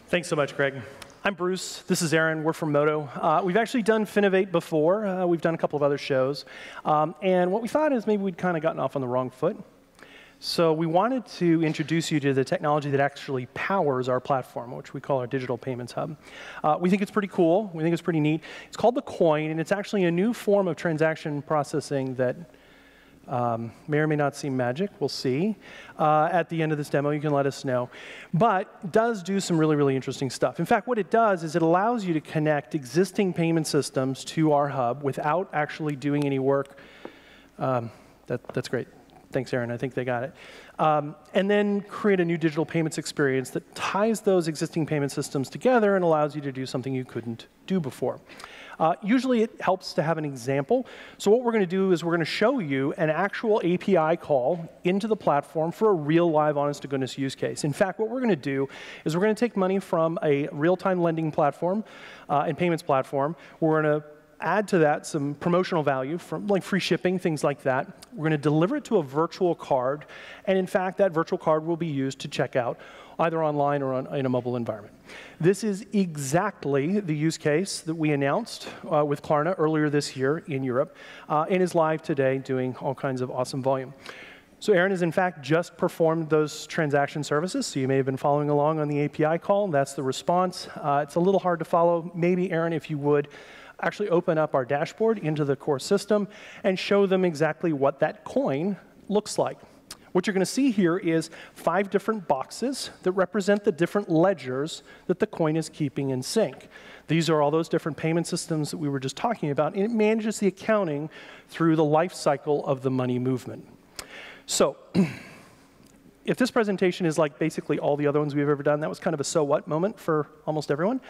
Thanks so much, Greg. I'm Bruce. This is Aaron. We're from Modo. We've actually done Finovate before. We've done a couple of other shows. And what we thought is maybe we'd kind of gotten off on the wrong foot. So we wanted to introduce you to the technology that actually powers our platform, which we call our Digital Payments Hub. We think it's pretty cool. We think it's pretty neat. It's called the COIN, and it's actually a new form of transaction processing that may or may not seem magic. We'll see. At the end of this demo, you can let us know. But does do some really, really interesting stuff. In fact, what it does is it allows you to connect existing payment systems to our hub without actually doing any work. That's great. Thanks, Aaron. I think they got it. And then create a new digital payments experience that ties those existing payment systems together and allows you to do something you couldn't do before. Usually it helps to have an example. So what we're going to do is we're going to show you an actual API call into the platform for a real live honest-to-goodness use case. In fact, what we're going to do is we're going to take money from a real-time lending platform and payments platform. We're going to add to that some promotional value from like free shipping, things like that. We're going to deliver it to a virtual card. And in fact, that virtual card will be used to check out either online or in a mobile environment. This is exactly the use case that we announced with Klarna earlier this year in Europe and is live today doing all kinds of awesome volume. So Aaron has, in fact, just performed those transaction services. So you may have been following along on the API call. That's the response. It's a little hard to follow. Maybe, Aaron, if you would, actually open up our dashboard into the core system and show them exactly what that coin looks like. What you're going to see here is 5 different boxes that represent the different ledgers that the coin is keeping in sync. These are all those different payment systems that we were just talking about, and it manages the accounting through the life cycle of the money movement. So if this presentation is like basically all the other ones we've ever done, that was kind of a so what moment for almost everyone.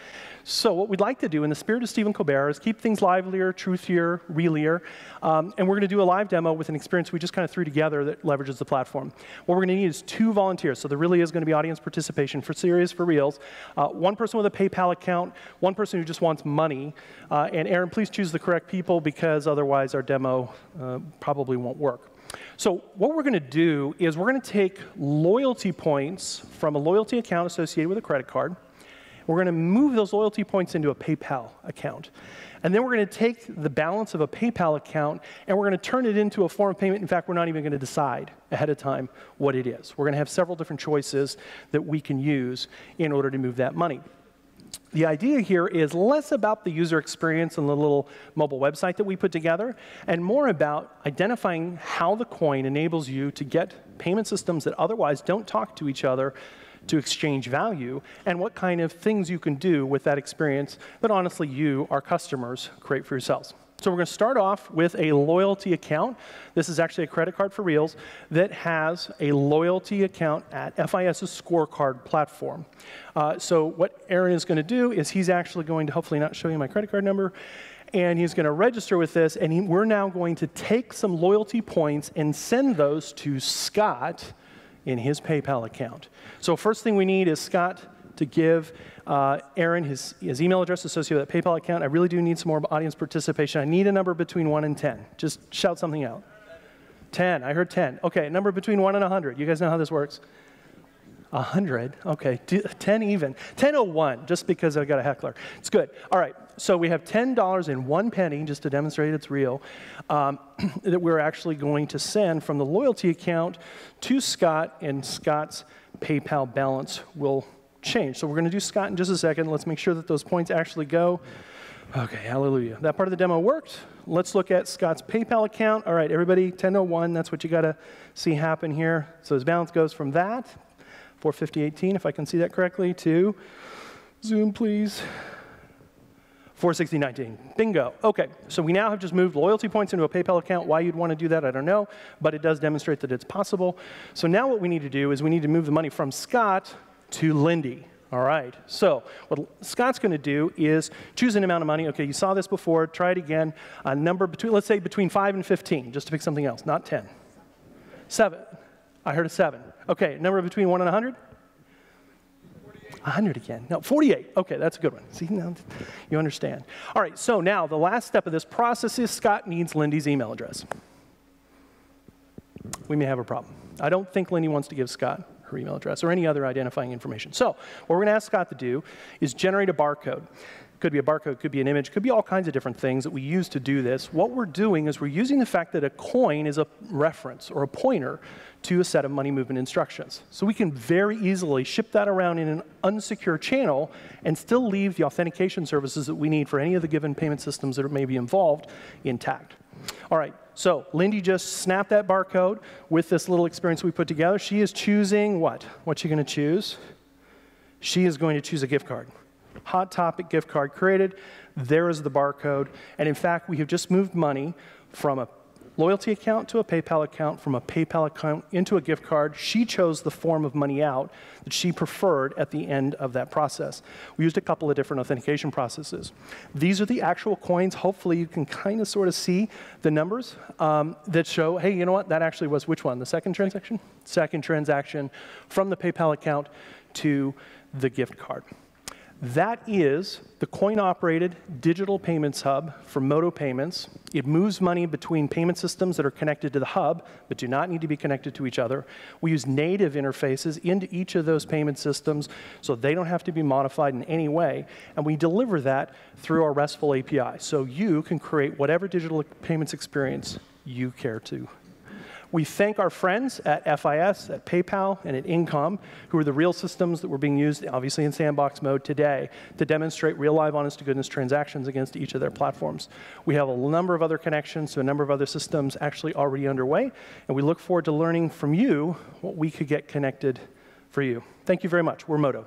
So what we'd like to do in the spirit of Stephen Colbert is keep things livelier, truthier, realier, and we're going to do a live demo with an experience we just kind of threw together that leverages the platform. What we're going to need is 2 volunteers, so there really is going to be audience participation for serious, for reals. 1 person with a PayPal account, 1 person who just wants money, and Aaron, please choose the correct people because otherwise our demo probably won't work. So what we're going to do is we're going to take loyalty points from a loyalty account associated with a credit card. We're going to move those loyalty points into a PayPal account. And then we're going to take the balance of a PayPal account and we're going to turn it into a form of payment. In fact, we're not even going to decide ahead of time what it is. We're going to have several different choices that we can use in order to move that money. The idea here is less about the user experience and the little mobile website that we put together, and more about identifying how the coin enables you to get payment systems that otherwise don't talk to each other to exchange value, and what kind of things you can do with that experience that honestly you, our customers, create for yourselves. So we're going to start off with a loyalty account. This is actually a credit card for reals that has a loyalty account at FIS's scorecard platform. So what Aaron is going to do is he's actually going to hopefully not show you my credit card number, and he's going to register with this, and we're now going to take some loyalty points and send those to Scott in his PayPal account. So first thing we need is Scott to give Aaron his email address associated with that PayPal account. I really do need some more audience participation. I need a number between 1 and 10. Just shout something out. 10. I heard 10. Okay, a number between 1 and 100. You guys know how this works? 100. Okay, 10 even. 10:01, just because I got a heckler. It's good. All right, so we have $10.01, just to demonstrate it's real, that we're actually going to send from the loyalty account to Scott, and Scott's PayPal balance will change. So we're going to do Scott in just a second. Let's make sure that those points actually go. Okay, hallelujah. That part of the demo worked. Let's look at Scott's PayPal account. All right, everybody, 10:01, that's what you got to see happen here. So his balance goes from that, 450.18, if I can see that correctly, to, zoom please, 460.19. Bingo. Okay, so we now have just moved loyalty points into a PayPal account. Why you'd want to do that, I don't know, but it does demonstrate that it's possible. So now what we need to do is we need to move the money from Scott to Lindy. All right, so what Scott's going to do is choose an amount of money. Okay, you saw this before. Try it again. A number between, let's say between 5 and 15, just to pick something else, not 10. 7. I heard a 7. Okay, number between 1 and 100? 100 again. No, 48. Okay, that's a good one. See, now you understand. All right, so now the last step of this process is Scott needs Lindy's email address. We may have a problem. I don't think Lindy wants to give Scott her email address, or any other identifying information. So what we're going to ask Scott to do is generate a barcode. Could be a barcode, could be an image, could be all kinds of different things that we use to do this. What we're doing is we're using the fact that a coin is a reference or a pointer to a set of money movement instructions. So we can very easily ship that around in an unsecure channel and still leave the authentication services that we need for any of the given payment systems that may be involved intact. All right, so Lindy just snapped that barcode with this little experience we put together. She is choosing what? What's she going to choose? She is going to choose a gift card. Hot Topic gift card created. There is the barcode. And in fact, we have just moved money from a loyalty account to a PayPal account, from a PayPal account into a gift card. She chose the form of money out that she preferred at the end of that process. We used a couple of different authentication processes. These are the actual coins. Hopefully you can kind of sort of see the numbers that show, hey, you know what? That actually was which one? The second transaction? Second transaction from the PayPal account to the gift card. That is the coin-operated digital payments hub for Modo Payments. It moves money between payment systems that are connected to the hub, but do not need to be connected to each other. We use native interfaces into each of those payment systems, so they don't have to be modified in any way. And we deliver that through our RESTful API, so you can create whatever digital payments experience you care to. We thank our friends at FIS, at PayPal, and at Incom, who are the real systems that were being used, obviously in sandbox mode today, to demonstrate real live honest-to-goodness transactions against each of their platforms. We have a number of other connections to a number of other systems actually already underway, and we look forward to learning from you what we could get connected for you. Thank you very much. We're Modo.